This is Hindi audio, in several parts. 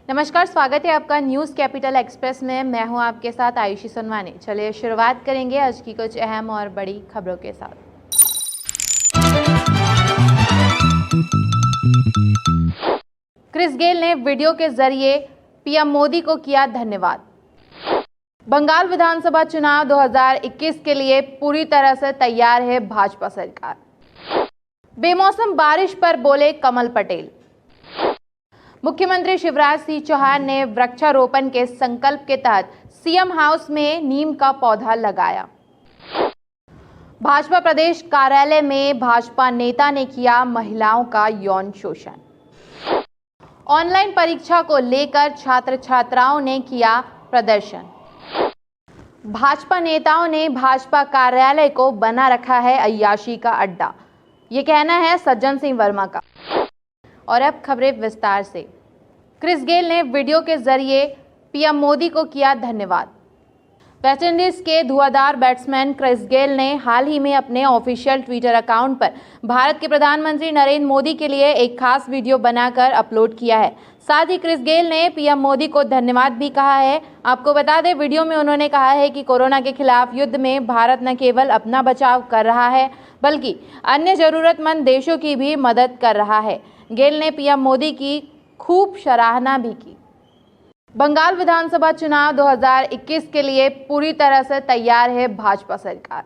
नमस्कार, स्वागत है आपका न्यूज़ कैपिटल एक्सप्रेस में। मैं हूं आपके साथ आयुषी सोनवानी। चलिए शुरुआत करेंगे आज की कुछ अहम और बड़ी खबरों के साथ। क्रिस गेल ने वीडियो के जरिए पीएम मोदी को किया धन्यवाद। बंगाल विधानसभा चुनाव 2021 के लिए पूरी तरह से तैयार है भाजपा सरकार। बेमौसम बारिश पर बोले कमल पटेल। मुख्यमंत्री शिवराज सिंह चौहान ने वृक्षारोपण के संकल्प के तहत सीएम हाउस में नीम का पौधा लगाया। भाजपा प्रदेश कार्यालय में भाजपा नेता ने किया महिलाओं का यौन शोषण। ऑनलाइन परीक्षा को लेकर छात्र छात्राओं ने किया प्रदर्शन। भाजपा नेताओं ने भाजपा कार्यालय को बना रखा है अय्याशी का अड्डा, ये कहना है सज्जन सिंह वर्मा का। और अब खबरें विस्तार से। क्रिस गेल ने वीडियो के जरिए पीएम मोदी को किया धन्यवाद। वेस्टइंडीज के धुआंधार बैट्समैन क्रिस गेल ने हाल ही में अपने ऑफिशियल ट्विटर अकाउंट पर भारत के प्रधानमंत्री नरेंद्र मोदी के लिए एक खास वीडियो बनाकर अपलोड किया है। साथ ही क्रिस गेल ने पीएम मोदी को धन्यवाद भी कहा है। आपको बता दें, वीडियो में उन्होंने कहा है कि कोरोना के खिलाफ युद्ध में भारत न केवल अपना बचाव कर रहा है बल्कि अन्य जरूरतमंद देशों की भी मदद कर रहा है। गेल ने पीएम मोदी की खूब सराहना भी की। बंगाल विधानसभा चुनाव 2021 के लिए पूरी तरह से तैयार है भाजपा सरकार।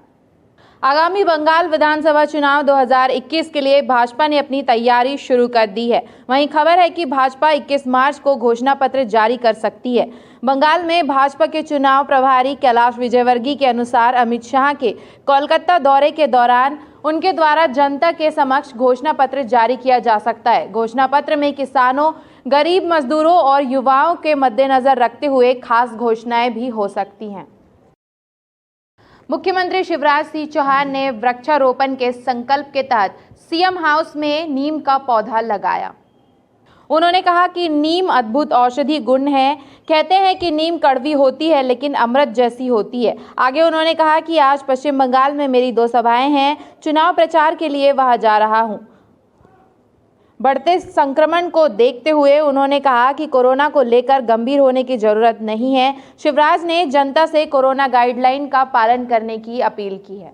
आगामी बंगाल विधानसभा चुनाव 2021 के लिए भाजपा ने अपनी तैयारी शुरू कर दी है। वहीं खबर है कि भाजपा 21 मार्च को घोषणा पत्र जारी कर सकती है। बंगाल में भाजपा के चुनाव प्रभारी कैलाश विजयवर्गीय के अनुसार अमित शाह के कोलकाता दौरे के दौरान उनके द्वारा जनता के समक्ष घोषणा पत्र जारी किया जा सकता है। घोषणा पत्र में किसानों, गरीब मजदूरों और युवाओं के मद्देनजर रखते हुए खास घोषणाएं भी हो सकती हैं। मुख्यमंत्री शिवराज सिंह चौहान ने वृक्षारोपण के संकल्प के तहत सीएम हाउस में नीम का पौधा लगाया। उन्होंने कहा कि नीम अद्भुत औषधि गुण है। कहते हैं कि नीम कड़वी होती है लेकिन अमृत जैसी होती है। आगे उन्होंने कहा कि आज पश्चिम बंगाल में मेरी 2 सभाएं हैं। चुनाव प्रचार के लिए वहां जा रहा हूं। बढ़ते संक्रमण को देखते हुए उन्होंने कहा कि कोरोना को लेकर गंभीर होने की जरूरत नहीं है। शिवराज ने जनता से कोरोना गाइडलाइन का पालन करने की अपील की है।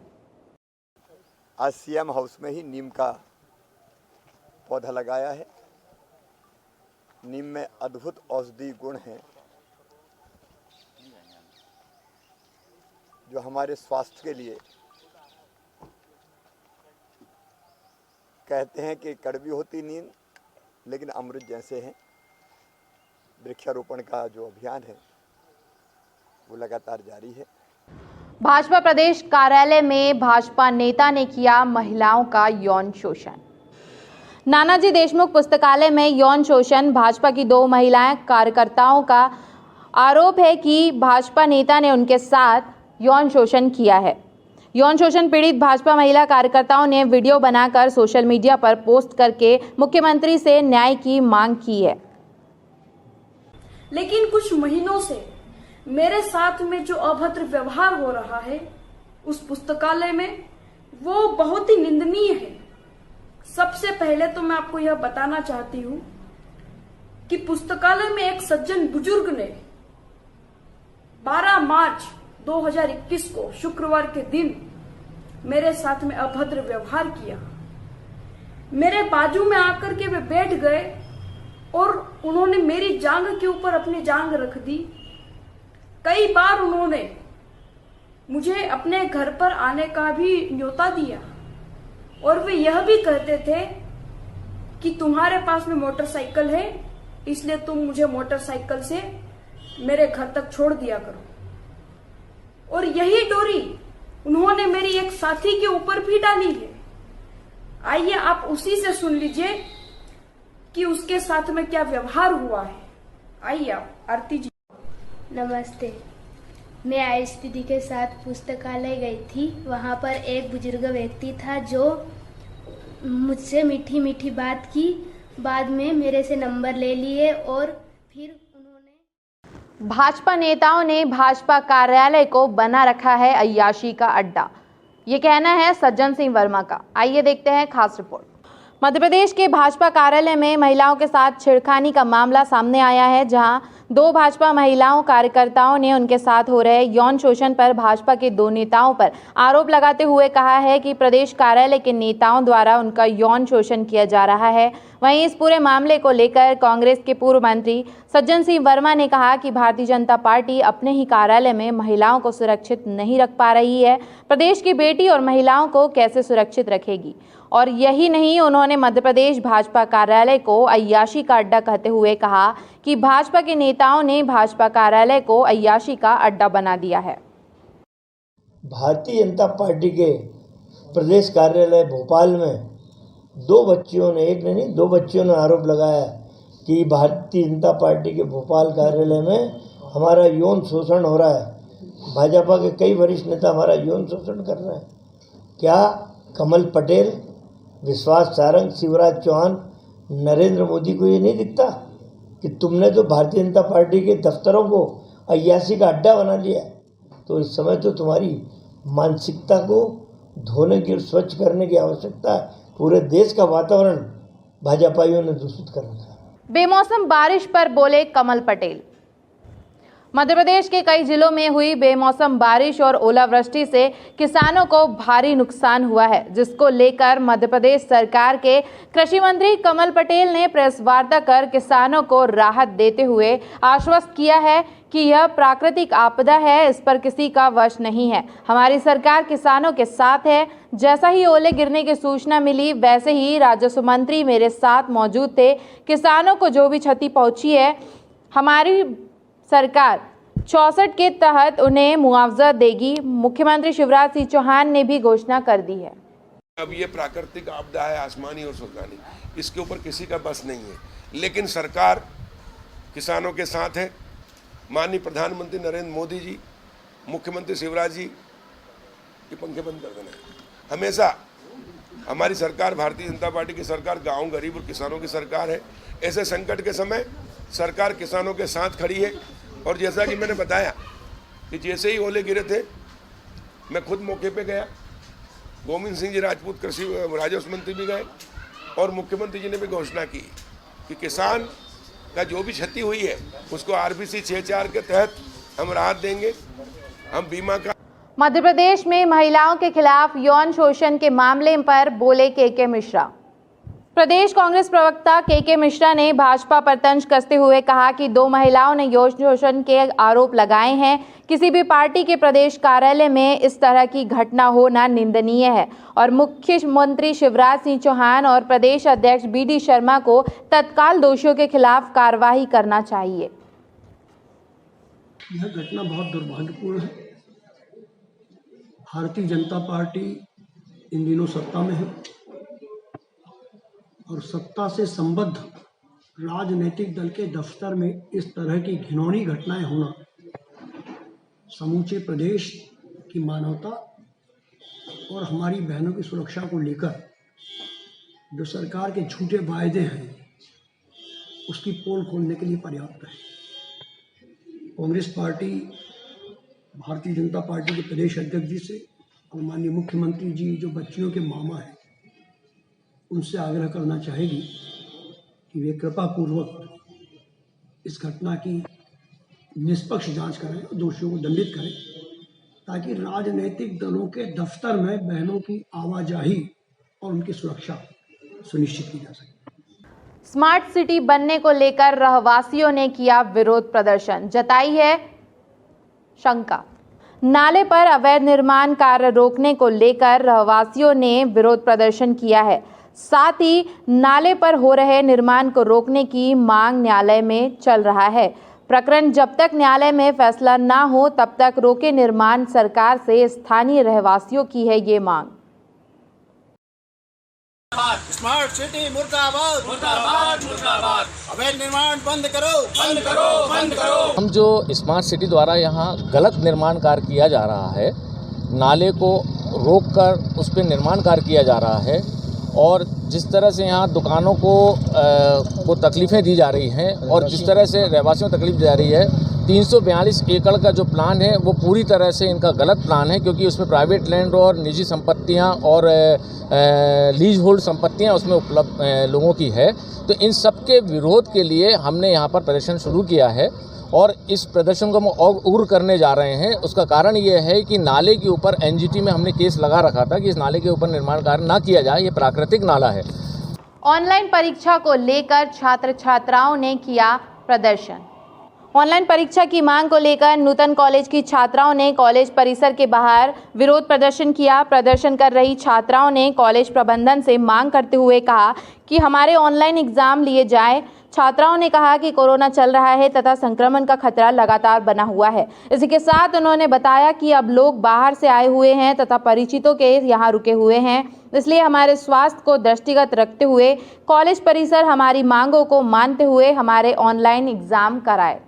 आज सीएम हाउस में ही नीम का पौधा लगाया है। नीम में अद्भुत औषधि गुण हैं जो हमारे स्वास्थ्य के लिए, कहते हैं कि कड़वी होती नीम लेकिन अमृत जैसे हैं। वृक्षारोपण का जो अभियान है वो लगातार जारी है। भाजपा प्रदेश कार्यालय में भाजपा नेता ने किया महिलाओं का यौन शोषण। नानाजी देशमुख पुस्तकालय में यौन शोषण। भाजपा की 2 महिलाएं कार्यकर्ताओं का आरोप है कि भाजपा नेता ने उनके साथ यौन शोषण किया है। यौन शोषण पीड़ित भाजपा महिला कार्यकर्ताओं ने वीडियो बनाकर सोशल मीडिया पर पोस्ट करके मुख्यमंत्री से न्याय की मांग की है। लेकिन कुछ महीनों से मेरे साथ में जो अभद्र व्यवहार हो रहा है उस पुस्तकालय में, वो बहुत ही निंदनीय है। सबसे पहले तो मैं आपको यह बताना चाहती हूं कि पुस्तकालय में एक सज्जन बुजुर्ग ने 12 मार्च 2021 को शुक्रवार के दिन मेरे साथ में अभद्र व्यवहार किया। मेरे बाजू में आकर के वे बैठ गए और उन्होंने मेरी जांघ के ऊपर अपनी जांघ रख दी। कई बार उन्होंने मुझे अपने घर पर आने का भी न्योता दिया और वे यह भी कहते थे कि तुम्हारे पास में मोटरसाइकिल है इसलिए तुम मुझे मोटरसाइकिल से मेरे घर तक छोड़ दिया करो। और यही डोरी उन्होंने मेरी एक साथी के ऊपर भी डाली है। आइए आप उसी से सुन लीजिए कि उसके साथ में क्या व्यवहार हुआ है। आइए आप, आरती जी। नमस्ते, मैं आयुष दीदी के साथ पुस्तकालय गई थी। वहाँ पर एक बुजुर्ग व्यक्ति था जो मुझसे मीठी मीठी बात की। बाद में मेरे से नंबर ले लिए और फिर भाजपा नेताओं ने भाजपा कार्यालय को बना रखा है अय्याशी का अड्डा, ये कहना है सज्जन सिंह वर्मा का। आइए देखते हैं खास रिपोर्ट। मध्य प्रदेश के भाजपा कार्यालय में महिलाओं के साथ छेड़खानी का मामला सामने आया है, जहां 2 भाजपा महिलाओं कार्यकर्ताओं ने उनके साथ हो रहे यौन शोषण पर भाजपा के 2 नेताओं पर आरोप लगाते हुए कहा है कि प्रदेश कार्यालय के नेताओं द्वारा उनका यौन शोषण किया जा रहा है। वहीं इस पूरे मामले को लेकर कांग्रेस के पूर्व मंत्री सज्जन सिंह वर्मा ने कहा कि भारतीय जनता पार्टी अपने ही कार्यालय में महिलाओं को सुरक्षित नहीं रख पा रही है। प्रदेश की बेटी और महिलाओं को कैसे सुरक्षित रखेगी? और यही नहीं, उन्होंने मध्य प्रदेश भाजपा कार्यालय को अय्याशी का अड्डा कहते हुए कहा कि भाजपा के नेताओं ने भाजपा कार्यालय को अय्याशी का अड्डा बना दिया है। भारतीय जनता पार्टी के प्रदेश कार्यालय भोपाल में 2 बच्चियों ने, एक ने नहीं 2 बच्चियों ने आरोप लगाया कि भारतीय जनता पार्टी के भोपाल कार्यालय में हमारा यौन शोषण हो रहा है। भाजपा के कई वरिष्ठ नेता हमारा यौन शोषण कर रहे हैं। क्या कमल पटेल, विश्वास सारंग, शिवराज चौहान, नरेंद्र मोदी को ये नहीं दिखता कि तुमने तो भारतीय जनता पार्टी के दफ्तरों को अय्याशी का अड्डा बना लिया? तो इस समय तो तुम्हारी मानसिकता को धोने की और स्वच्छ करने की आवश्यकता है। पूरे देश का वातावरण भाजपाइयों ने दूषित कर रखा है। बेमौसम बारिश पर बोले कमल पटेल। मध्य प्रदेश के कई जिलों में हुई बेमौसम बारिश और ओलावृष्टि से किसानों को भारी नुकसान हुआ है, जिसको लेकर मध्य प्रदेश सरकार के कृषि मंत्री कमल पटेल ने प्रेस वार्ता कर किसानों को राहत देते हुए आश्वस्त किया है कि यह प्राकृतिक आपदा है, इस पर किसी का वश नहीं है। हमारी सरकार किसानों के साथ है। जैसा ही ओले गिरने की सूचना मिली, वैसे ही राजस्व मंत्री मेरे साथ मौजूद थे। किसानों को जो भी क्षति पहुंची है, हमारी सरकार 64 के तहत उन्हें मुआवजा देगी। मुख्यमंत्री शिवराज सिंह चौहान ने भी घोषणा कर दी है। अब ये प्राकृतिक आपदा है, आसमानी और सुल्तानी, इसके ऊपर किसी का बस नहीं है, लेकिन सरकार किसानों के साथ है। माननीय प्रधानमंत्री नरेंद्र मोदी जी, मुख्यमंत्री शिवराज जी, ये पंखे बंद कर देना। हमेशा हमारी सरकार, भारतीय जनता पार्टी की सरकार, गांव गरीब और किसानों की सरकार है। ऐसे संकट के समय सरकार किसानों के साथ खड़ी है। और जैसा कि मैंने बताया कि जैसे ही ओले गिरे थे, मैं खुद मौके पे गया, गोविंद सिंह जी राजपूत कृषि राजस्व मंत्री भी गए और मुख्यमंत्री जी ने भी घोषणा की कि किसान का जो भी क्षति हुई है उसको आरबीसी 64 के तहत हम राहत देंगे। हम बीमा का। मध्य प्रदेश में महिलाओं के खिलाफ यौन शोषण के मामले पर बोले के मिश्रा। प्रदेश कांग्रेस प्रवक्ता के मिश्रा ने भाजपा पर तंज कसते हुए कहा कि 2 महिलाओं ने यौन शोषण के आरोप लगाए हैं। किसी भी पार्टी के प्रदेश कार्यालय में इस तरह की घटना होना निंदनीय है और मुख्यमंत्री शिवराज सिंह चौहान और प्रदेश अध्यक्ष BD शर्मा को तत्काल दोषियों के खिलाफ कार्रवाई करना चाहिए। यह घटना बहुत दुर्भाग्यपूर्ण है। भारतीय जनता पार्टी इन दिनों सत्ता में है और सत्ता से संबद्ध राजनीतिक दल के दफ्तर में इस तरह की घिनौनी घटनाएं होना समूचे प्रदेश की मानवता और हमारी बहनों की सुरक्षा को लेकर जो सरकार के झूठे वायदे हैं उसकी पोल खोलने के लिए पर्याप्त है। कांग्रेस पार्टी भारतीय जनता पार्टी के प्रदेश अध्यक्ष जी से और माननीय मुख्यमंत्री जी जो बच्चियों के मामा हैं उनसे आग्रह करना चाहेगी कि वे कृपा पूर्वक इस घटना की निष्पक्ष जांच करें और दोषियों को दंडित करें, ताकि राजनीतिक दलों के दफ्तर में बहनों की आवाजाही और उनकी सुरक्षा सुनिश्चित की जा सके। स्मार्ट सिटी बनने को लेकर रहवासियों ने किया विरोध प्रदर्शन, जताई है शंका। नाले पर अवैध निर्माण कार्य रोकने को लेकर रहवासियों ने विरोध प्रदर्शन किया है। साथ ही नाले पर हो रहे निर्माण को रोकने की मांग न्यायालय में चल रहा है। प्रकरण जब तक न्यायालय में फैसला ना हो तब तक रोके निर्माण सरकार से स्थानीय रहवासियों की है ये मांग। स्मार्ट सिटी मुर्दाबाद, मुर्दाबाद, मुर्दाबाद। अवैध निर्माण बंद करो, बंद करो, बंद करो। हम जो स्मार्ट सिटी द्वारा यहाँ गलत निर्माण कार्य किया जा रहा है, नाले को रोककर उस पर निर्माण कार्य किया जा रहा है और जिस तरह से यहाँ दुकानों को तकलीफ़ें दी जा रही हैं और जिस तरह से रहवासियों को तकलीफ दी जा रही है, 342 एकड़ का जो प्लान है वो पूरी तरह से इनका गलत प्लान है, क्योंकि उसमें प्राइवेट लैंड और निजी संपत्तियाँ और लीज होल्ड संपत्तियाँ उसमें उपलब्ध लोगों की है। तो इन सब के विरोध के लिए हमने यहाँ पर प्रदर्शन शुरू किया है और इस प्रदर्शन को हम और उग्र करने जा रहे हैं। उसका कारण ये है कि नाले के ऊपर एनजीटी में हमने केस लगा रखा था कि इस नाले के ऊपर निर्माण कार्य ना किया जाए, ये प्राकृतिक नाला है। ऑनलाइन परीक्षा को लेकर छात्र छात्राओं ने किया प्रदर्शन। ऑनलाइन परीक्षा की मांग को लेकर नूतन कॉलेज की छात्राओं ने कॉलेज परिसर के बाहर विरोध प्रदर्शन किया। प्रदर्शन कर रही छात्राओं ने कॉलेज प्रबंधन से मांग करते हुए कहा कि हमारे ऑनलाइन एग्जाम लिए जाएं। छात्राओं ने कहा कि कोरोना चल रहा है तथा संक्रमण का खतरा लगातार बना हुआ है। इसी के साथ उन्होंने बताया कि अब लोग बाहर से आए हुए हैं तथा परिचितों के यहाँ रुके हुए हैं, इसलिए हमारे स्वास्थ्य को दृष्टिगत रखते हुए कॉलेज परिसर हमारी मांगों को मानते हुए हमारे ऑनलाइन एग्जाम कराए।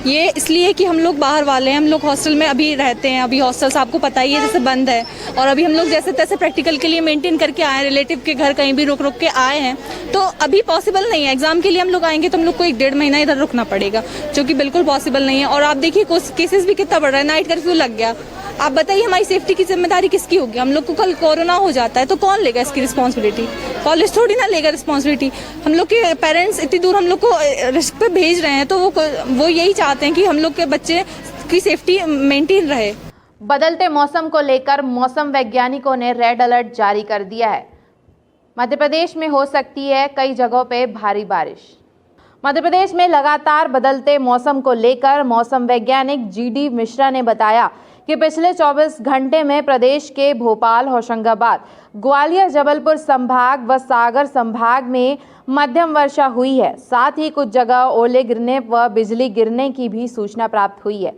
ये इसलिए कि हम लोग बाहर वाले हैं, हम लोग हॉस्टल में अभी रहते हैं। अभी हॉस्टल्स आपको पता ही है जैसे बंद है और अभी हम लोग जैसे तैसे प्रैक्टिकल के लिए मेंटेन करके आए हैं, रिलेटिव के घर कहीं भी रुक के आए हैं। तो अभी पॉसिबल नहीं है, एग्जाम के लिए हम लोग आएंगे तो हम लोग को 1-1.5 महीना इधर रुकना पड़ेगा, जो कि बिल्कुल पॉसिबल नहीं है। और आप देखिए केसेस भी कितना बढ़ रहा है, नाइट कर्फ्यू लग गया। आप बताइए हमारी सेफ्टी की जिम्मेदारी किसकी होगी? हम लोग को कल कोरोना हो जाता है तो कौन लेगा इसकी रिस्पॉन्सिबिलिटी? कॉलेज थोड़ी ना लेगा रिस्पॉन्सिबिलिटी। हम लोग के पेरेंट्स इतनी दूर हम लोग को रिस्क पे भेज रहे हैं तो वो यही चाहते हैं कि हम लोग के बच्चे की सेफ्टी मेंटेन रहे। बदलते मौसम को लेकर मौसम वैज्ञानिकों ने रेड अलर्ट जारी कर दिया है। मध्य प्रदेश में हो सकती है कई जगहों पे भारी बारिश। मध्य प्रदेश में लगातार बदलते मौसम को लेकर मौसम वैज्ञानिक GD मिश्रा ने बताया कि पिछले 24 घंटे में प्रदेश के भोपाल, होशंगाबाद, ग्वालियर, जबलपुर संभाग व सागर संभाग में मध्यम वर्षा हुई है। साथ ही कुछ जगह ओले गिरने व बिजली गिरने की भी सूचना प्राप्त हुई है।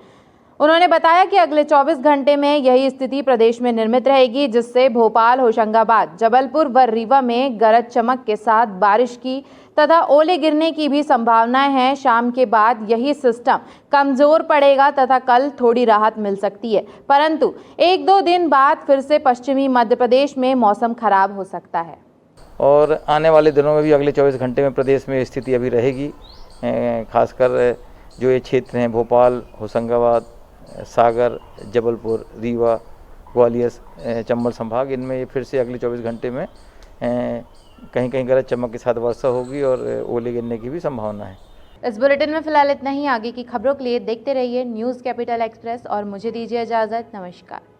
उन्होंने बताया कि अगले 24 घंटे में यही स्थिति प्रदेश में निर्मित रहेगी, जिससे भोपाल, होशंगाबाद, जबलपुर व रीवा में गरज चमक के साथ बारिश की तथा ओले गिरने की भी संभावनाएं हैं। शाम के बाद यही सिस्टम कमजोर पड़ेगा तथा कल थोड़ी राहत मिल सकती है, परंतु 1-2 दिन बाद फिर से पश्चिमी मध्य प्रदेश में मौसम खराब हो सकता है। और आने वाले दिनों में भी अगले 24 घंटे में प्रदेश में स्थिति अभी रहेगी। खासकर जो ये क्षेत्र हैं भोपाल, होशंगाबाद, सागर, जबलपुर, रीवा, ग्वालियर, चंबल संभाग, इनमें फिर से अगले 24 घंटे में कहीं कहीं गरज चमक के साथ वर्षा होगी और ओले गिरने की भी संभावना है। इस बुलेटिन में फिलहाल इतना ही। आगे की खबरों के लिए देखते रहिए न्यूज़ कैपिटल एक्सप्रेस और मुझे दीजिए इजाज़त। नमस्कार।